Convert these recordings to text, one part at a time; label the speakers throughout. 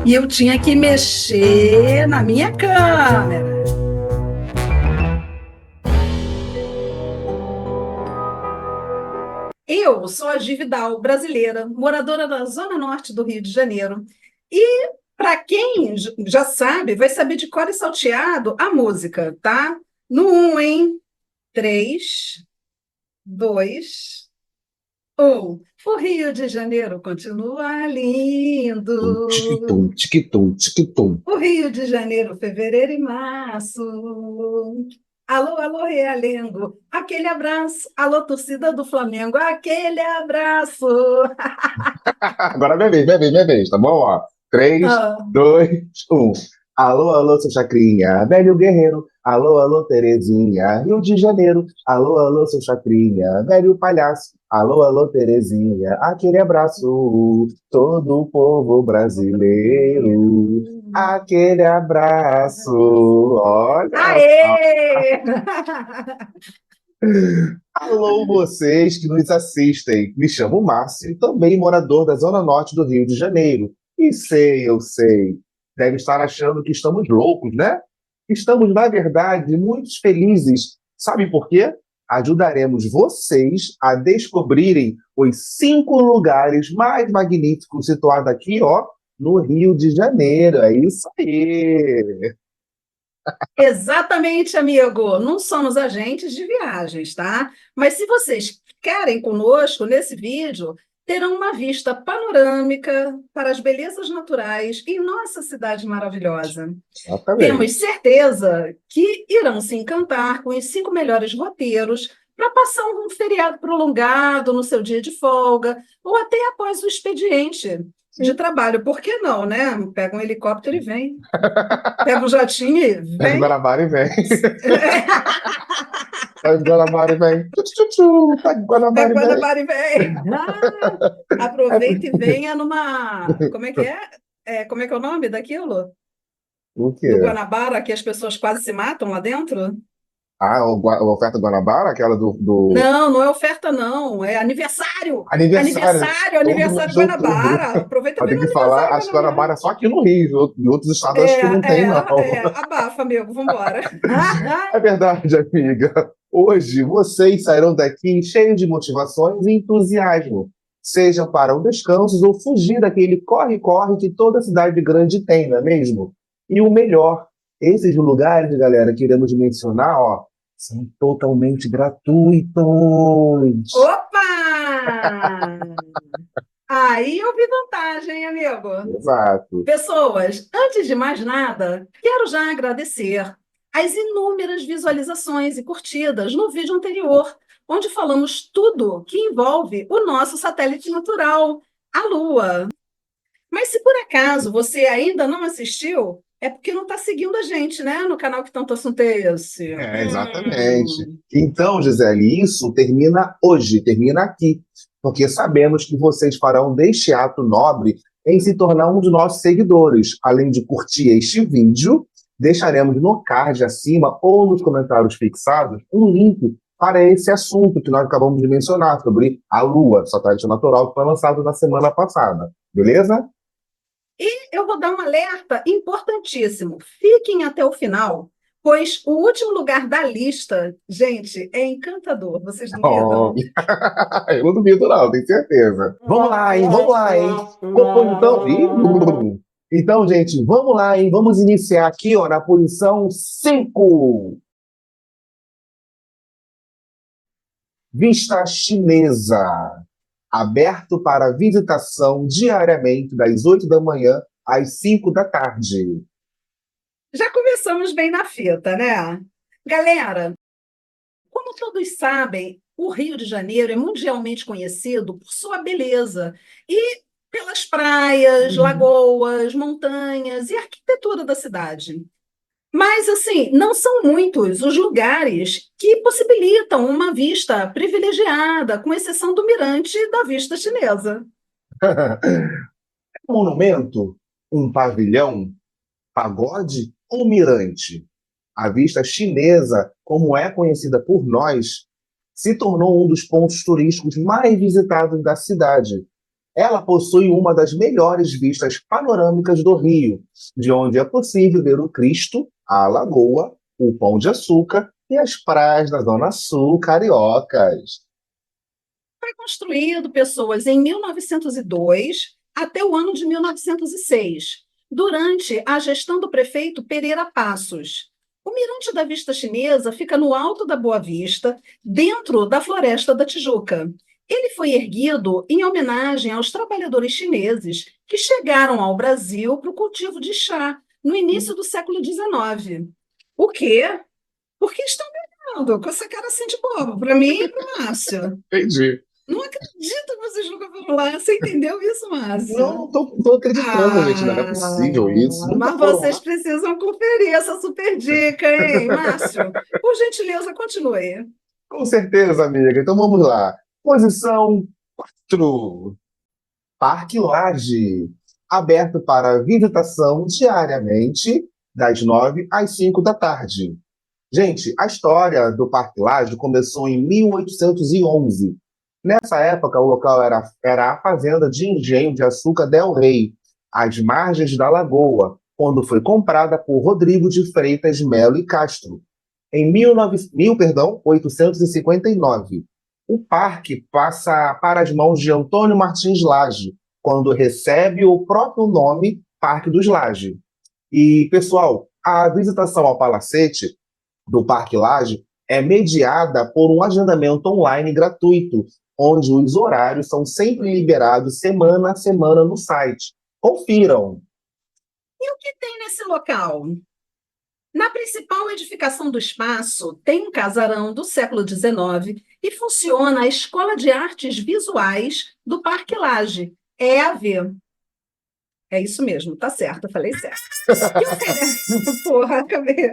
Speaker 1: e eu tinha que mexer na minha câmera. Eu sou a Gi Vidal, brasileira, moradora da Zona Norte do Rio de Janeiro. E, para quem já sabe, vai saber de cor e salteado a música, tá? No um, hein? 3, 2, 1. O Rio de Janeiro continua lindo.
Speaker 2: Tiquitum, tiquitum, tiquitum.
Speaker 1: O Rio de Janeiro, fevereiro e março. Alô, alô, Realengo. Aquele abraço. Alô, torcida do Flamengo. Aquele abraço.
Speaker 2: Agora minha vez, tá bom? Ó, 3,
Speaker 1: Ah,
Speaker 2: 2, 1. Alô, alô, seu Chacrinha, velho guerreiro. Alô, alô, Terezinha, Rio de Janeiro. Alô, alô, seu Chacrinha, velho palhaço. Alô, alô, Terezinha, aquele abraço. Todo o povo brasileiro, aquele abraço. Olha.
Speaker 1: aê!
Speaker 2: Alô, vocês que nos assistem. Me chamo Márcio, também morador da Zona Norte do Rio de Janeiro. E sei, eu sei, deve estar achando que estamos loucos, né? Estamos, na verdade, muito felizes. Sabe por quê? Ajudaremos vocês a descobrirem os 5 lugares mais magníficos situados aqui, ó, no Rio de Janeiro. É isso aí.
Speaker 1: Exatamente, amigo. Não somos agentes de viagens, tá? Mas se vocês ficarem conosco nesse vídeo, terão uma vista panorâmica para as belezas naturais em nossa cidade maravilhosa. Temos
Speaker 2: Exatamente.
Speaker 1: certeza que irão se encantar com os 5 melhores roteiros para passar um feriado prolongado no seu dia de folga ou até após o expediente de
Speaker 2: Sim.
Speaker 1: trabalho. Por que não, né? Pega um helicóptero e vem. Pega um jatinho e
Speaker 2: Pega o
Speaker 1: vem.
Speaker 2: Guanabara e vem. Pega o Guanabara e vem. Tchu, tchu, tchu. Pega o
Speaker 1: Pega
Speaker 2: Guanabara
Speaker 1: o
Speaker 2: e vem.
Speaker 1: Guanabara e vem. Aproveita e venha numa. Como é que é? Como é que é o nome daquilo?
Speaker 2: O
Speaker 1: Do
Speaker 2: quê?
Speaker 1: Guanabara, que as pessoas quase se matam lá dentro?
Speaker 2: Ah, a oferta Guanabara, aquela do
Speaker 1: Não, não é oferta, não. É aniversário!
Speaker 2: aniversário.
Speaker 1: Aniversário,
Speaker 2: Todo mês
Speaker 1: aniversário
Speaker 2: de outubro.
Speaker 1: Guanabara. Aproveita e
Speaker 2: Vai
Speaker 1: vem
Speaker 2: ter
Speaker 1: no
Speaker 2: que falar,
Speaker 1: aniversário
Speaker 2: acho que
Speaker 1: Guanabara.
Speaker 2: Guanabara é só aqui no Rio. Em outros estados acho que não tem, não.
Speaker 1: Abafa, amigo, vambora.
Speaker 2: É verdade, amiga. Hoje vocês sairão daqui cheios de motivações e entusiasmo, seja para um descanso ou fugir daquele corre-corre que toda cidade grande tem, não é mesmo? E o melhor, esses lugares, galera, que iremos mencionar, ó, são totalmente gratuitos.
Speaker 1: Opa! Aí eu vi vantagem, amigo.
Speaker 2: Exato.
Speaker 1: Pessoas, antes de mais nada, quero já agradecer as inúmeras visualizações e curtidas no vídeo anterior, onde falamos tudo que envolve o nosso satélite natural, a Lua. Mas se por acaso você ainda não assistiu, é porque não está seguindo a gente, né? No canal Que Tanto Assunto é Esse.
Speaker 2: É, exatamente. Então, Gisele, isso termina hoje, termina aqui, porque sabemos que vocês farão deste ato nobre em se tornar um dos nossos seguidores. Além de curtir este vídeo, deixaremos no card acima ou nos comentários fixados um link para esse assunto que nós acabamos de mencionar, sobre a Lua, satélite natural, que foi lançado na semana passada. Beleza?
Speaker 1: E eu vou dar um alerta importantíssimo. Fiquem até o final, pois o último lugar da lista, gente, é encantador. Vocês
Speaker 2: Oh,
Speaker 1: duvidam?
Speaker 2: eu não duvido, não, tenho certeza. Vamos lá, hein? Vamos lá, hein? Então, então, gente, vamos lá, hein? Vamos iniciar aqui, ó, na posição 5. Vista chinesa. Aberto para visitação diariamente das 8 da manhã às 5 da tarde.
Speaker 1: Já começamos bem na fita, né? Galera, como todos sabem, o Rio de Janeiro é mundialmente conhecido por sua beleza e pelas praias, lagoas, montanhas e arquitetura da cidade. Mas, assim, não são muitos os lugares que possibilitam uma vista privilegiada, com exceção do mirante da vista chinesa.
Speaker 2: Monumento, um pavilhão, pagode ou mirante? A vista chinesa, como é conhecida por nós, se tornou um dos pontos turísticos mais visitados da cidade. Ela possui uma das melhores vistas panorâmicas do Rio, de onde é possível ver o Cristo, a Lagoa, o Pão de Açúcar e as praias da Zona Sul cariocas.
Speaker 1: Foi construído, pessoas, em 1902 até o ano de 1906, durante a gestão do prefeito Pereira Passos. O Mirante da Vista Chinesa fica no alto da Boa Vista, dentro da Floresta da Tijuca. Ele foi erguido em homenagem aos trabalhadores chineses que chegaram ao Brasil para o cultivo de chá no início do século XIX. O quê? Por que estão me olhando com essa cara assim de bobo? Para mim e para o Márcio.
Speaker 2: Entendi.
Speaker 1: Não acredito que vocês nunca foram lá. Você entendeu isso, Márcio?
Speaker 2: Não tô acreditando, gente. Não é possível isso. Nunca
Speaker 1: Mas
Speaker 2: foram
Speaker 1: vocês
Speaker 2: lá.
Speaker 1: precisam conferir essa super dica, hein, Márcio? Por gentileza, continue.
Speaker 2: Com certeza, amiga. Então vamos lá. Posição 4. Parque Lage. Aberto para visitação diariamente, das 9 às 5 da tarde. Gente, a história do Parque Lage começou em 1811. Nessa época, o local era a fazenda de engenho de açúcar Del Rey, às margens da lagoa, quando foi comprada por Rodrigo de Freitas Melo e Castro. Em 1859, o parque passa para as mãos de Antônio Martins Lage, quando recebe o próprio nome Parque dos Lage. E, pessoal, a visitação ao Palacete do Parque Lage é mediada por um agendamento online gratuito, onde os horários são sempre liberados semana a semana no site. Confiram.
Speaker 1: E o que tem nesse local? Na principal edificação do espaço, tem um casarão do século XIX e funciona a Escola de Artes Visuais do Parque Lage, EAV. É isso mesmo, tá certo, eu falei certo. Que oferece... Porra, acabei.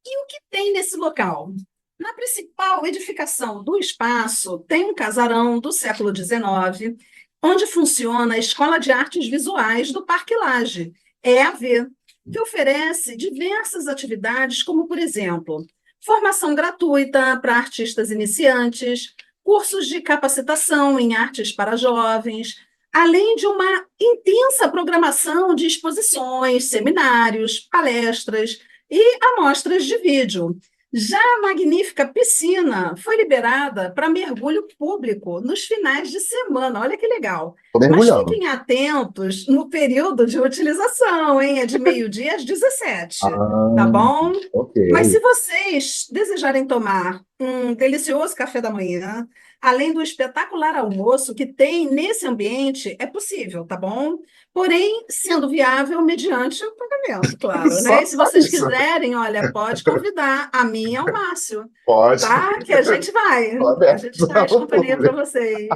Speaker 1: E o que tem nesse local? Na principal edificação do espaço, tem um casarão do século XIX, onde funciona a Escola de Artes Visuais do Parque Lage, EAV, que oferece diversas atividades, como, por exemplo, formação gratuita para artistas iniciantes, cursos de capacitação em artes para jovens, além de uma intensa programação de exposições, seminários, palestras e amostras de vídeo. Já a magnífica piscina foi liberada para mergulho público nos finais de semana. Olha que legal.
Speaker 2: Tô
Speaker 1: Mas
Speaker 2: mergulhando.
Speaker 1: fiquem atentos no período de utilização, hein? É de meio-dia às 17, tá
Speaker 2: Ah,
Speaker 1: bom?
Speaker 2: ok.
Speaker 1: Mas se vocês desejarem tomar um delicioso café da manhã, além do espetacular almoço que tem nesse ambiente, é possível, tá bom? Porém, sendo viável mediante o pagamento, claro, né?
Speaker 2: Só,
Speaker 1: E se
Speaker 2: só
Speaker 1: vocês
Speaker 2: isso.
Speaker 1: quiserem, olha, pode convidar a mim e ao Márcio,
Speaker 2: Pode.
Speaker 1: tá? Que a gente vai.
Speaker 2: Tô
Speaker 1: A
Speaker 2: aberto
Speaker 1: gente faz
Speaker 2: ao
Speaker 1: companhia para
Speaker 2: público.
Speaker 1: vocês.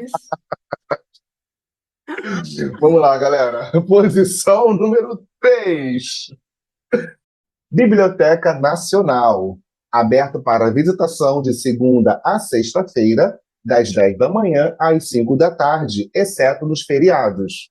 Speaker 2: Vamos lá, galera. Posição número 3. Biblioteca Nacional. Aberto para visitação de segunda a sexta-feira, das 10 da manhã às 5 da tarde, exceto nos feriados.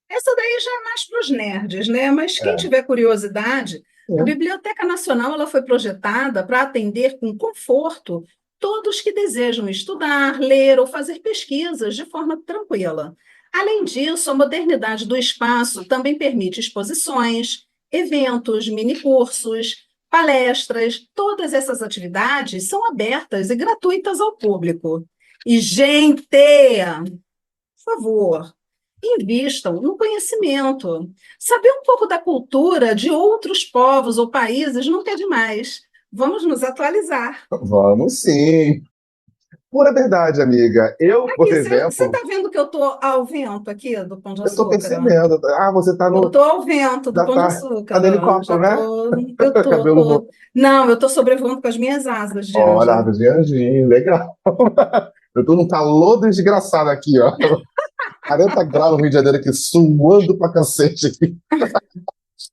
Speaker 1: Essa daí já é mais para os nerds, né? Mas quem
Speaker 2: É.
Speaker 1: tiver curiosidade, a
Speaker 2: É.
Speaker 1: Biblioteca Nacional ela foi projetada para atender com conforto todos que desejam estudar, ler ou fazer pesquisas de forma tranquila. Além disso, a modernidade do espaço também permite exposições, eventos, minicursos, palestras. Todas essas atividades são abertas e gratuitas ao público. E, gente, por favor, invistam no conhecimento. Saber um pouco da cultura de outros povos ou países nunca é demais. Vamos nos atualizar.
Speaker 2: Vamos sim. Pura verdade, amiga. Eu, por
Speaker 1: Aqui, você
Speaker 2: exemplo,
Speaker 1: está vendo que eu estou ao vento aqui do Pão de
Speaker 2: eu tô
Speaker 1: Açúcar?
Speaker 2: percebendo. Ah, você tá
Speaker 1: Eu
Speaker 2: no.
Speaker 1: estou ao vento do
Speaker 2: Já
Speaker 1: Pão de
Speaker 2: tá
Speaker 1: Açúcar.
Speaker 2: no helicóptero,
Speaker 1: Já
Speaker 2: né?
Speaker 1: estou. Eu estou.
Speaker 2: Cabelo.
Speaker 1: Não, eu estou sobrevoando com as minhas asas de
Speaker 2: Olha,
Speaker 1: anjo.
Speaker 2: árvore de anjinho, legal. Eu tô num calor desgraçado aqui, ó. 40 graus no Rio de Janeiro aqui, suando pra cacete aqui.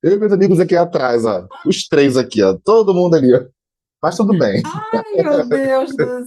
Speaker 2: Eu e meus amigos aqui atrás, ó. Os três aqui, ó. Todo mundo ali, ó. Mas tudo bem.
Speaker 1: Ai, meu Deus do céu.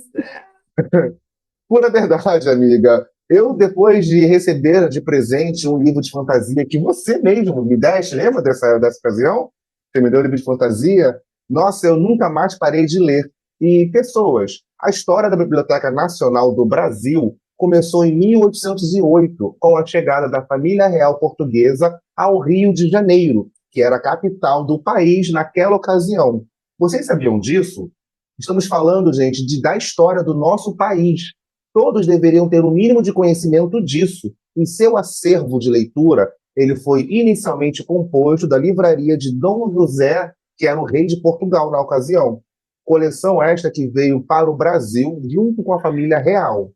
Speaker 2: Pura verdade, amiga. Eu, depois de receber de presente um livro de fantasia que você mesmo me deste, lembra dessa ocasião? Você me deu um livro de fantasia? Nossa, eu nunca mais parei de ler. E, pessoas, a história da Biblioteca Nacional do Brasil começou em 1808, com a chegada da família real portuguesa ao Rio de Janeiro, que era a capital do país naquela ocasião. Vocês sabiam disso? Estamos falando, gente, da história do nosso país. Todos deveriam ter o mínimo de conhecimento disso. Em seu acervo de leitura, ele foi inicialmente composto da livraria de Dom José, que era o rei de Portugal na ocasião. Coleção esta que veio para o Brasil junto com a família real.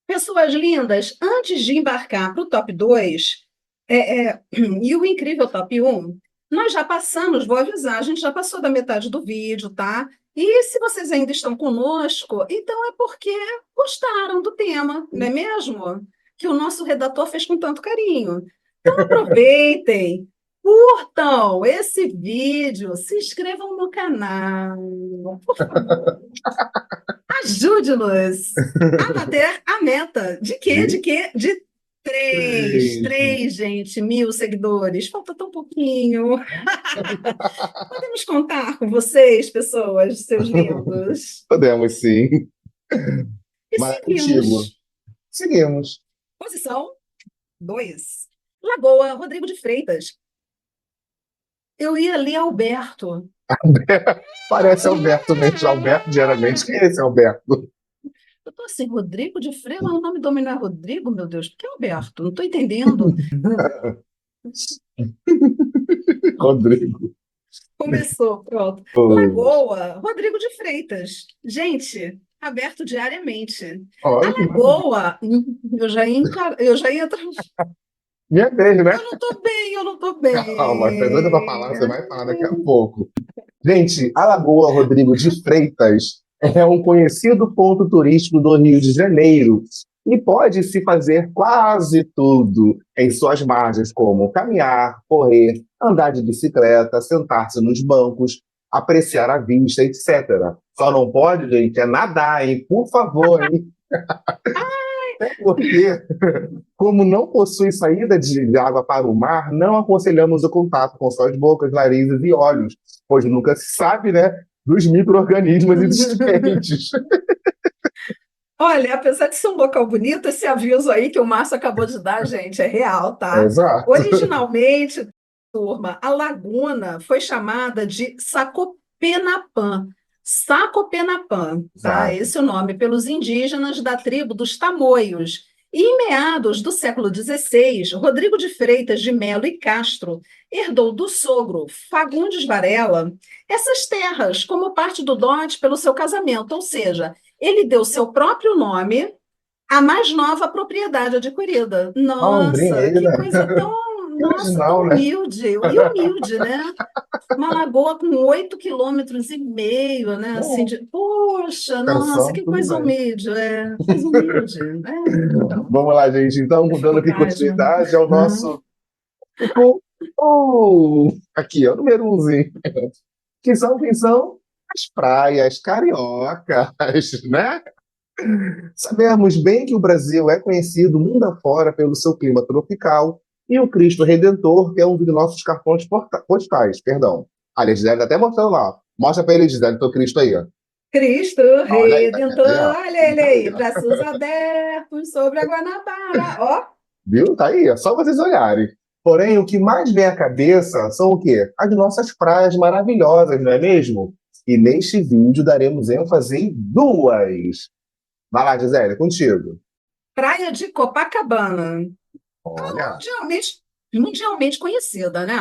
Speaker 1: Pessoas lindas, antes de embarcar para o top 2 e o incrível top um, nós já passamos, vou avisar, a gente já passou da metade do vídeo, tá? E se vocês ainda estão conosco, então é porque gostaram do tema, não é mesmo? Que o nosso redator fez com tanto carinho. Então aproveitem, curtam esse vídeo, se inscrevam no canal, por favor. Ajude-nos a bater a meta. De quê? De
Speaker 2: De
Speaker 1: quê? De três.
Speaker 2: três.
Speaker 1: Três, gente, 1.000 seguidores. Falta tão pouquinho. Podemos contar com vocês, pessoas, seus lindos.
Speaker 2: Podemos sim.
Speaker 1: E
Speaker 2: Mas é contigo.
Speaker 1: seguimos.
Speaker 2: Seguimos.
Speaker 1: Posição 2. Lagoa, Rodrigo de Freitas. Eu ia ler Alberto.
Speaker 2: Parece Alberto mesmo. Alberto diariamente. Quem é esse Alberto?
Speaker 1: Eu tô assim, Rodrigo de Freitas, mas o nome do homem não é Rodrigo, meu Deus. Por que Alberto? Não estou entendendo.
Speaker 2: Rodrigo.
Speaker 1: Começou, pronto.
Speaker 2: Oh,
Speaker 1: Lagoa, Rodrigo de Freitas. Gente, aberto diariamente. A
Speaker 2: olha que maravilha.
Speaker 1: Lagoa, eu já ia entrar.
Speaker 2: Minha vez, né?
Speaker 1: Eu não estou bem, eu não estou
Speaker 2: Calma, tá doida pra falar, você
Speaker 1: bem.
Speaker 2: vai falar daqui a pouco. Gente, a Lagoa Rodrigo de Freitas é um conhecido ponto turístico do Rio de Janeiro e pode-se fazer quase tudo em suas margens, como caminhar, correr, andar de bicicleta, sentar-se nos bancos, apreciar a vista, etc. Só não pode, gente, é nadar, hein? Por favor, hein? Até porque, como não possui saída de água para o mar, não aconselhamos o contato com suas bocas, narizes e olhos, pois nunca se sabe, né, dos micro-organismos existentes.
Speaker 1: Olha, apesar de ser um local bonito, esse aviso aí que o Márcio acabou de dar, gente, é real, tá?
Speaker 2: Exato.
Speaker 1: Originalmente, turma, a laguna foi chamada de Sacopenapã. Sacopenapã, tá?
Speaker 2: Exato.
Speaker 1: Esse é o nome pelos indígenas da tribo dos Tamoios. E em meados do século XVI, Rodrigo de Freitas de Melo e Castro herdou do sogro Fagundes Varela essas terras como parte do dote pelo seu casamento, ou seja, ele deu seu próprio nome à mais nova propriedade adquirida. Nossa, que
Speaker 2: Londrina,
Speaker 1: coisa tão,
Speaker 2: que
Speaker 1: nossa,
Speaker 2: original,
Speaker 1: tão
Speaker 2: né?
Speaker 1: humilde. E humilde, né? Uma lagoa com 8,5 km, né? Assim,
Speaker 2: Bom,
Speaker 1: poxa, nossa,
Speaker 2: extensão,
Speaker 1: que
Speaker 2: tudo
Speaker 1: coisa
Speaker 2: bem.
Speaker 1: humilde, coisa humilde, né? Então,
Speaker 2: Vamos lá, gente. Então, dando aqui
Speaker 1: dificuldade.
Speaker 2: continuidade ao
Speaker 1: Hum.
Speaker 2: nosso. Aqui, ó, número umzinho. Quem são? As praias cariocas, né? Sabemos bem que o Brasil é conhecido mundo afora pelo seu clima tropical e o Cristo Redentor, que é um dos nossos cartões postais, perdão. Aliás, Gisele tá até mostrando lá. Mostra pra ele, Gisele, teu Cristo aí, ó.
Speaker 1: Cristo
Speaker 2: Olha aí, tá vendo
Speaker 1: Redentor,
Speaker 2: aí, ó.
Speaker 1: olha ele aí, braços abertos sobre a Guanabara, ó.
Speaker 2: Viu? Tá aí, é só vocês olharem. Porém, o que mais vem à cabeça são o quê? As nossas praias maravilhosas, não é mesmo? E neste vídeo daremos ênfase em duas. Vai lá, Gisele, é contigo.
Speaker 1: Praia de Copacabana,
Speaker 2: Olha,
Speaker 1: mundialmente conhecida, né?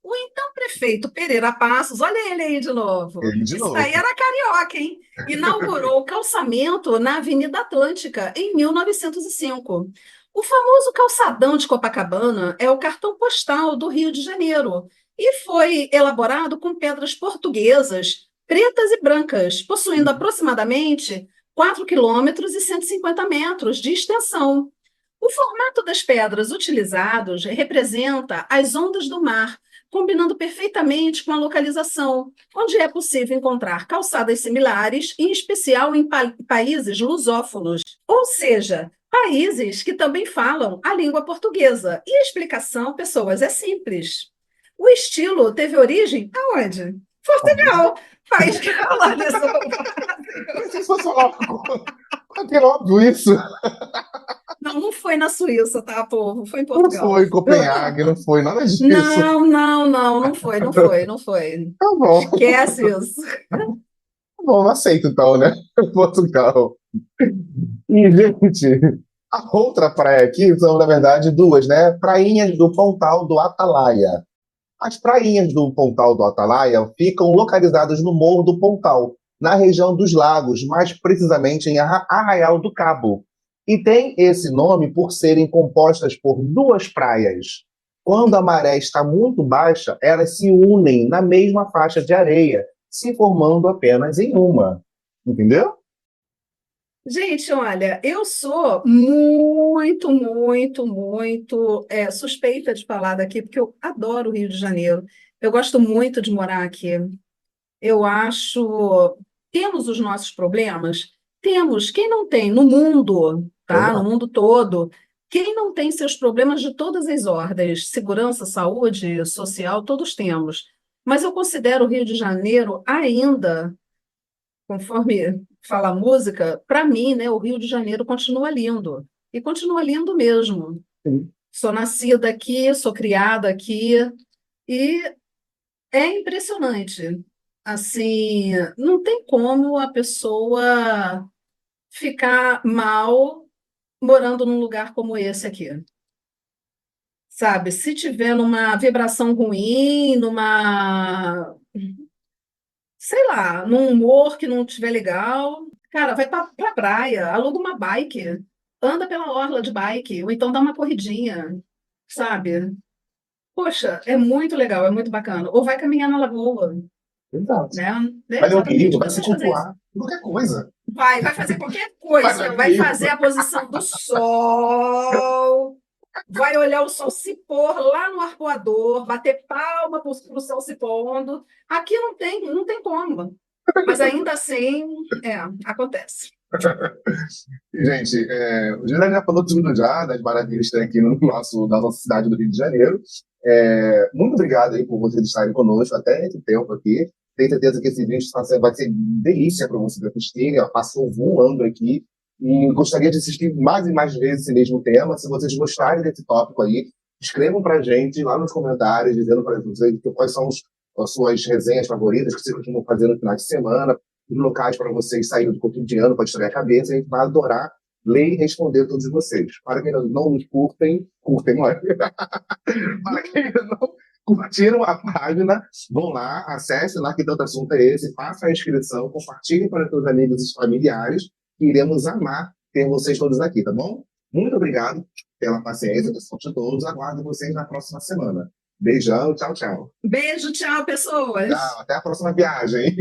Speaker 1: O então prefeito Pereira Passos, olha ele aí de novo.
Speaker 2: ele de
Speaker 1: Esse daí
Speaker 2: novo.
Speaker 1: era carioca, hein? Inaugurou o calçamento na Avenida Atlântica em 1905. O famoso calçadão de Copacabana é o cartão postal do Rio de Janeiro e foi elaborado com pedras portuguesas, pretas e brancas, possuindo aproximadamente 4,150 km de extensão. O formato das pedras utilizados representa as ondas do mar, combinando perfeitamente com a localização, onde é possível encontrar calçadas similares, em especial em países lusófonos, ou seja, países que também falam a língua portuguesa. E a explicação, pessoas, é simples. O estilo teve origem aonde? Portugal, país que colonizou o
Speaker 2: Mas
Speaker 1: Brasil.
Speaker 2: se fosse falar Que óbvio isso.
Speaker 1: Não, não foi na Suíça, tá, povo? Foi em
Speaker 2: Não
Speaker 1: Portugal.
Speaker 2: foi em Copenhague, não foi nada disso.
Speaker 1: Não, não, não, não foi, não foi, não foi.
Speaker 2: Tá bom,
Speaker 1: Esquece isso.
Speaker 2: tá bom, eu aceito então, né? Portugal. E, gente, a outra praia aqui são, na verdade, duas, né? Prainhas do Pontal do Atalaia. As prainhas do Pontal do Atalaia ficam localizadas no Morro do Pontal, na região dos Lagos, mais precisamente em Arraial do Cabo. E tem esse nome por serem compostas por duas praias. Quando a maré está muito baixa, elas se unem na mesma faixa de areia, se formando apenas em uma. Entendeu?
Speaker 1: Gente, olha, eu sou muito, muito, muito suspeita de falar daqui, porque eu adoro o Rio de Janeiro. Eu gosto muito de morar aqui. Eu acho. Temos os nossos problemas? Temos. Quem não tem no mundo, tá? No
Speaker 2: Exato.
Speaker 1: mundo todo, quem não tem seus problemas de todas as ordens, segurança, saúde, social, todos temos. Mas eu considero o Rio de Janeiro ainda, conforme fala a música, para mim, né, o Rio de Janeiro continua lindo. E continua lindo mesmo.
Speaker 2: Sim.
Speaker 1: Sou nascida aqui, sou criada aqui, e é impressionante. Assim, não tem como a pessoa ficar mal morando num lugar como esse aqui. Sabe? Se tiver numa vibração ruim, sei lá, num humor que não tiver legal, cara, vai pra praia, aluga uma bike, anda pela orla de bike, ou então dá uma corridinha, sabe? Poxa, é muito legal, é muito bacana. Ou vai caminhar na lagoa,
Speaker 2: Exato.
Speaker 1: né? É,
Speaker 2: Vai ler um livro,
Speaker 1: exatamente.
Speaker 2: vai se
Speaker 1: Precisa fazer isso.
Speaker 2: cultuar, qualquer coisa.
Speaker 1: Vai fazer qualquer
Speaker 2: Vai ler
Speaker 1: coisa,
Speaker 2: um
Speaker 1: vai
Speaker 2: livro.
Speaker 1: fazer a posição do sol, vai olhar o sol se pôr lá no arpoador, bater palma para o sol se pondo. Aqui não tem como. Mas ainda assim, acontece.
Speaker 2: Gente, o Juliano já falou tudo já, das maravilhas que tem aqui no na nossa cidade do Rio de Janeiro. Muito obrigado aí por vocês estarem conosco até esse tempo aqui. Tenho certeza que esse vídeo vai ser delícia para vocês assistirem. Ó, passou voando aqui. E gostaria de assistir mais e mais vezes esse mesmo tema. Se vocês gostarem desse tópico aí, escrevam para a gente lá nos comentários, dizendo para vocês quais são as suas resenhas favoritas que vocês costumam fazer no final de semana, locais para vocês saírem do cotidiano, para distrair a cabeça. A gente vai adorar ler e responder todos vocês. Para quem não nos curtem, olha. Para quem ainda não curtiram a página, vão lá, acessem lá que tanto assunto é esse, façam a inscrição, compartilhem para seus amigos e familiares, que iremos amar ter vocês todos aqui, tá bom? Muito obrigado pela paciência, atenção de todos. Aguardo vocês na próxima semana. Beijão, tchau, tchau.
Speaker 1: Beijo, tchau, pessoas.
Speaker 2: Tchau, até a próxima viagem.